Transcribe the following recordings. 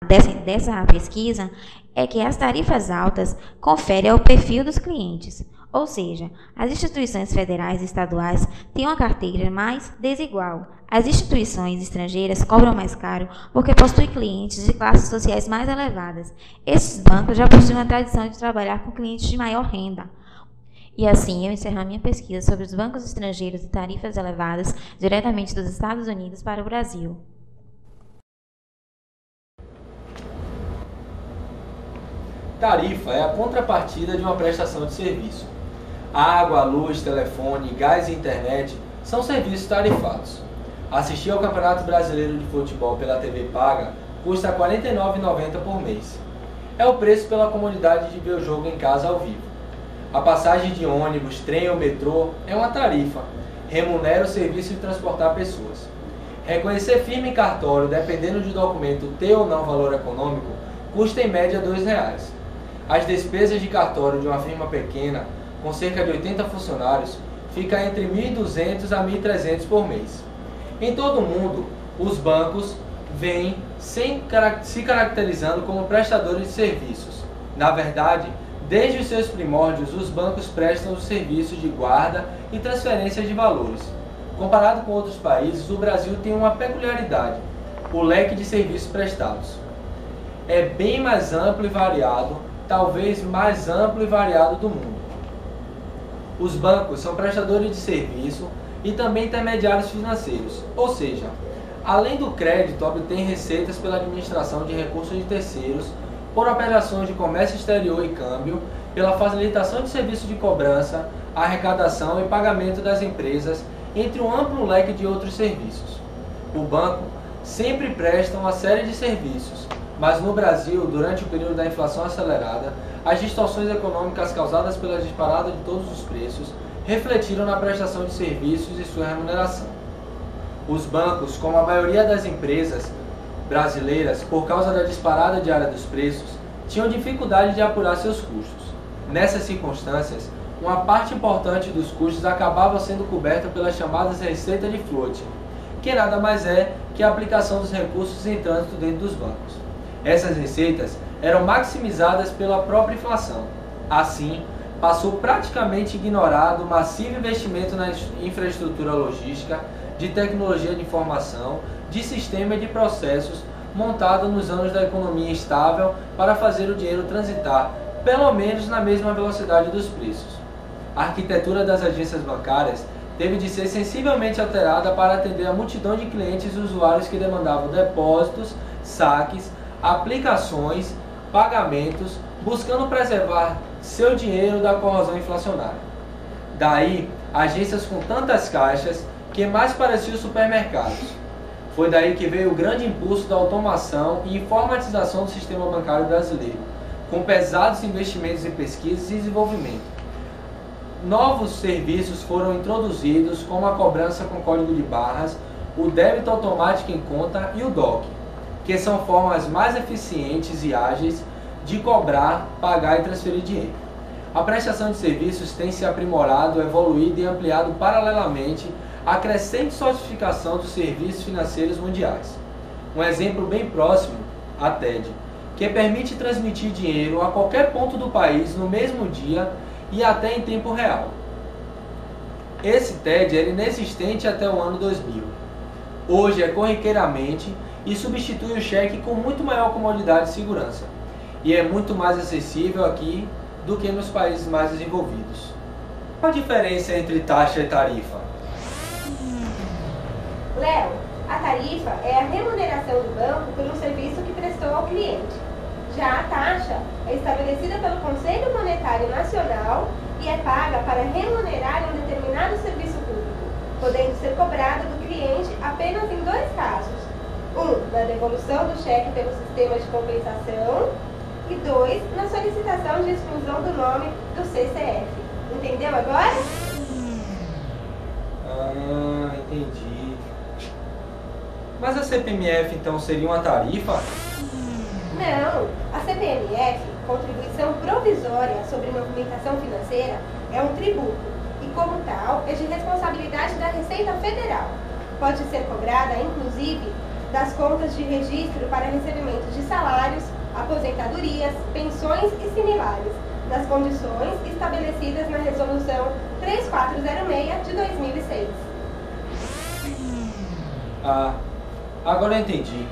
dessa pesquisa é que as tarifas altas conferem ao perfil dos clientes, ou seja, as instituições federais e estaduais têm uma carteira mais desigual. As instituições estrangeiras cobram mais caro porque possuem clientes de classes sociais mais elevadas. Esses bancos já possuem uma tradição de trabalhar com clientes de maior renda. E assim eu encerro a minha pesquisa sobre os bancos estrangeiros e tarifas elevadas diretamente dos Estados Unidos para o Brasil. Tarifa é a contrapartida de uma prestação de serviço. Água, luz, telefone, gás e internet são serviços tarifados. Assistir ao Campeonato Brasileiro de Futebol pela TV paga custa R$ 49,90 por mês. É o preço pela comodidade de ver o jogo em casa ao vivo. A passagem de ônibus, trem ou metrô é uma tarifa. Remunera o serviço de transportar pessoas. Reconhecer firma em cartório, dependendo de documento ter ou não valor econômico, custa em média R$ 2,00. As despesas de cartório de uma firma pequena, com cerca de 80 funcionários, fica entre R$ 1.200 a R$ 1.300 por mês. Em todo o mundo, os bancos vêm se caracterizando como prestadores de serviços. Na verdade, desde os seus primórdios, os bancos prestam os serviços de guarda e transferência de valores. Comparado com outros países, o Brasil tem uma peculiaridade: o leque de serviços prestados é bem mais amplo e variado, talvez mais amplo e variado do mundo. Os bancos são prestadores de serviço e também intermediários financeiros, ou seja, além do crédito, obtêm receitas pela administração de recursos de terceiros, por operações de comércio exterior e câmbio, pela facilitação de serviços de cobrança, arrecadação e pagamento das empresas, entre um amplo leque de outros serviços. O banco sempre presta uma série de serviços, mas no Brasil, durante o período da inflação acelerada, as distorções econômicas causadas pela disparada de todos os preços refletiram na prestação de serviços e sua remuneração. Os bancos, como a maioria das empresas brasileiras, por causa da disparada diária dos preços, tinham dificuldade de apurar seus custos. Nessas circunstâncias, uma parte importante dos custos acabava sendo coberta pelas chamadas receitas de floating, que nada mais é que a aplicação dos recursos em trânsito dentro dos bancos. Essas receitas eram maximizadas pela própria inflação. Assim, passou praticamente ignorado o massivo investimento na infraestrutura logística, de tecnologia de informação, de sistema e de processos montado nos anos da economia estável para fazer o dinheiro transitar, pelo menos na mesma velocidade dos preços. A arquitetura das agências bancárias teve de ser sensivelmente alterada para atender a multidão de clientes e usuários que demandavam depósitos, saques, aplicações, pagamentos, buscando preservar seu dinheiro da corrosão inflacionária. Daí, agências com tantas caixas que mais pareciam supermercados. Foi daí que veio o grande impulso da automação e informatização do sistema bancário brasileiro, com pesados investimentos em pesquisa e desenvolvimento. Novos serviços foram introduzidos, como a cobrança com código de barras, o débito automático em conta e o DOC, que são formas mais eficientes e ágeis de cobrar, pagar e transferir dinheiro. A prestação de serviços tem se aprimorado, evoluído e ampliado paralelamente à crescente sofisticação dos serviços financeiros mundiais. Um exemplo bem próximo, a TED, que permite transmitir dinheiro a qualquer ponto do país no mesmo dia e até em tempo real. Esse TED era inexistente até o ano 2000. Hoje é corriqueiramente e substitui o cheque com muito maior comodidade e segurança. E é muito mais acessível aqui do que nos países mais desenvolvidos. Qual a diferença entre taxa e tarifa? Léo, a tarifa é a remuneração do banco por um serviço que prestou ao cliente. Já a taxa é estabelecida pelo Conselho Monetário Nacional e é paga para remunerar um determinado serviço público, podendo ser cobrada do cliente apenas em dois casos. Na devolução do cheque pelo sistema de compensação e 2, na solicitação de exclusão do nome do CCF. Entendeu agora? Entendi. Mas a CPMF então seria uma tarifa? Não, a CPMF, Contribuição Provisória sobre Movimentação Financeira, é um tributo e, como tal, é de responsabilidade da Receita Federal. Pode ser cobrada, inclusive, das contas de registro para recebimento de salário aposentadorias, pensões e similares, nas condições estabelecidas na Resolução 3406 de 2006. Ah, agora eu entendi.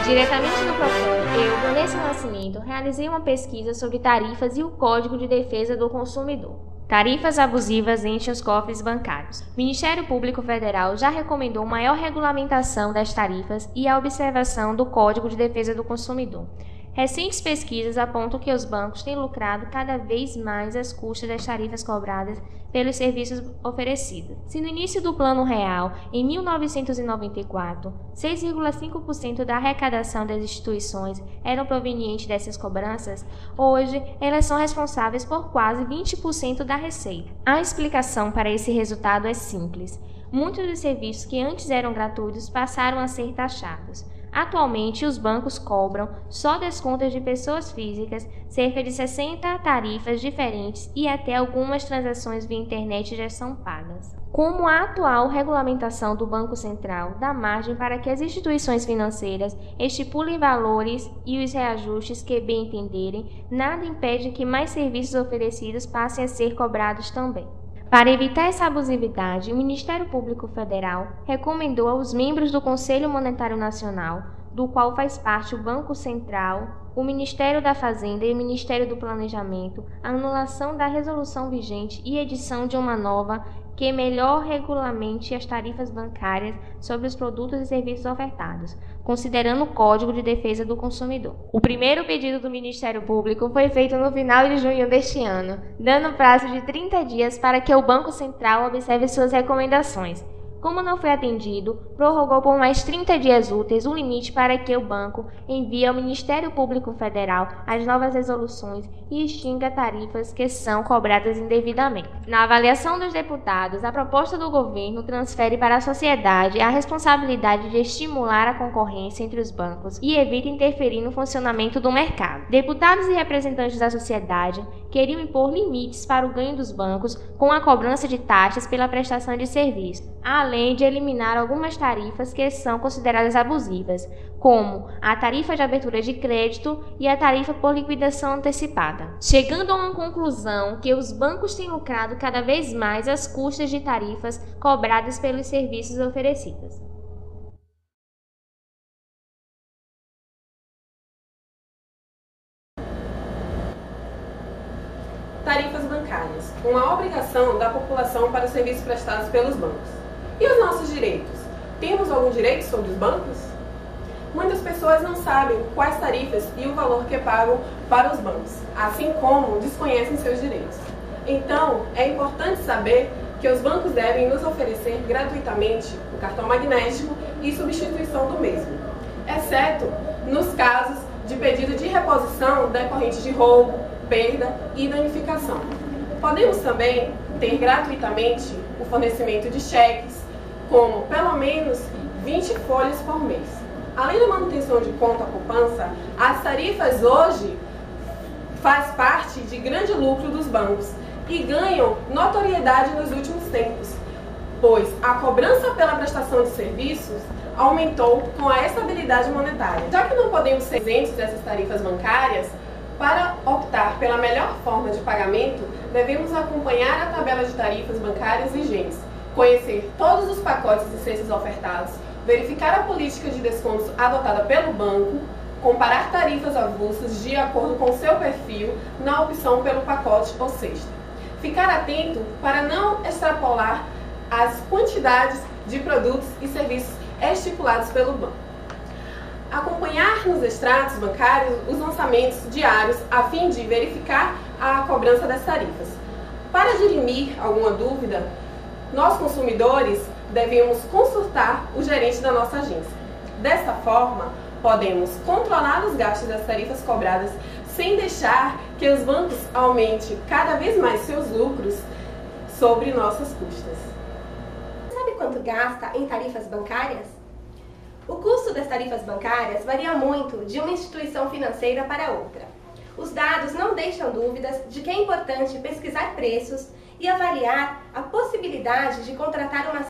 Diretamente do Procon, eu, Vanessa Nascimento, realizei uma pesquisa sobre tarifas e o Código de Defesa do Consumidor. Tarifas abusivas enchem os cofres bancários. O Ministério Público Federal já recomendou maior regulamentação das tarifas e a observação do Código de Defesa do Consumidor. Recentes pesquisas apontam que os bancos têm lucrado cada vez mais às custas das tarifas cobradas pelos serviços oferecidos. Se no início do Plano Real, em 1994, 6,5% da arrecadação das instituições eram provenientes dessas cobranças, hoje elas são responsáveis por quase 20% da receita. A explicação para esse resultado é simples. Muitos dos serviços que antes eram gratuitos passaram a ser taxados. Atualmente, os bancos cobram, só das contas de pessoas físicas, cerca de 60 tarifas diferentes e até algumas transações via internet já são pagas. Como a atual regulamentação do Banco Central dá margem para que as instituições financeiras estipulem valores e os reajustes que bem entenderem, nada impede que mais serviços oferecidos passem a ser cobrados também. Para evitar essa abusividade, o Ministério Público Federal recomendou aos membros do Conselho Monetário Nacional, do qual faz parte o Banco Central, o Ministério da Fazenda e o Ministério do Planejamento, a anulação da resolução vigente e edição de uma nova que melhor regulamente as tarifas bancárias sobre os produtos e serviços ofertados, considerando o Código de Defesa do Consumidor. O primeiro pedido do Ministério Público foi feito no final de junho deste ano, dando prazo de 30 dias para que o Banco Central observe suas recomendações. Como não foi atendido, prorrogou por mais 30 dias úteis o limite para que o banco envie ao Ministério Público Federal as novas resoluções e extinga tarifas que são cobradas indevidamente. Na avaliação dos deputados, a proposta do governo transfere para a sociedade a responsabilidade de estimular a concorrência entre os bancos e evita interferir no funcionamento do mercado. Deputados e representantes da sociedade queriam impor limites para o ganho dos bancos com a cobrança de taxas pela prestação de serviço, além de eliminar algumas tarifas que são consideradas abusivas, como a tarifa de abertura de crédito e a tarifa por liquidação antecipada, chegando a uma conclusão que os bancos têm lucrado cada vez mais às custas de tarifas cobradas pelos serviços oferecidos. Tarifas bancárias, uma obrigação da população para os serviços prestados pelos bancos. E os nossos direitos? Temos algum direito sobre os bancos? Muitas pessoas não sabem quais tarifas e o valor que pagam para os bancos, assim como desconhecem seus direitos. Então, é importante saber que os bancos devem nos oferecer gratuitamente o cartão magnético e substituição do mesmo, exceto nos casos de pedido de reposição decorrente de roubo, perda e danificação. Podemos também ter gratuitamente o fornecimento de cheques, como pelo menos 20 folhas por mês. Além da manutenção de conta poupança, as tarifas hoje faz parte de grande lucro dos bancos e ganham notoriedade nos últimos tempos, pois a cobrança pela prestação de serviços aumentou com a estabilidade monetária. Já que não podemos ser isentos dessas tarifas bancárias, para optar pela melhor forma de pagamento, devemos acompanhar a tabela de tarifas bancárias vigentes, conhecer todos os pacotes e cestas ofertados, verificar a política de descontos adotada pelo banco, comparar tarifas avulsas de acordo com seu perfil na opção pelo pacote ou cesta. Ficar atento para não extrapolar as quantidades de produtos e serviços estipulados pelo banco. Acompanhar nos extratos bancários os lançamentos diários a fim de verificar a cobrança das tarifas. Para dirimir alguma dúvida, nós consumidores devemos consultar o gerente da nossa agência. Desta forma, podemos controlar os gastos das tarifas cobradas sem deixar que os bancos aumentem cada vez mais seus lucros sobre nossas custas. Sabe quanto gasta em tarifas bancárias? O custo das tarifas bancárias varia muito de uma instituição financeira para outra. Os dados não deixam dúvidas de que é importante pesquisar preços e avaliar a possibilidade de contratar uma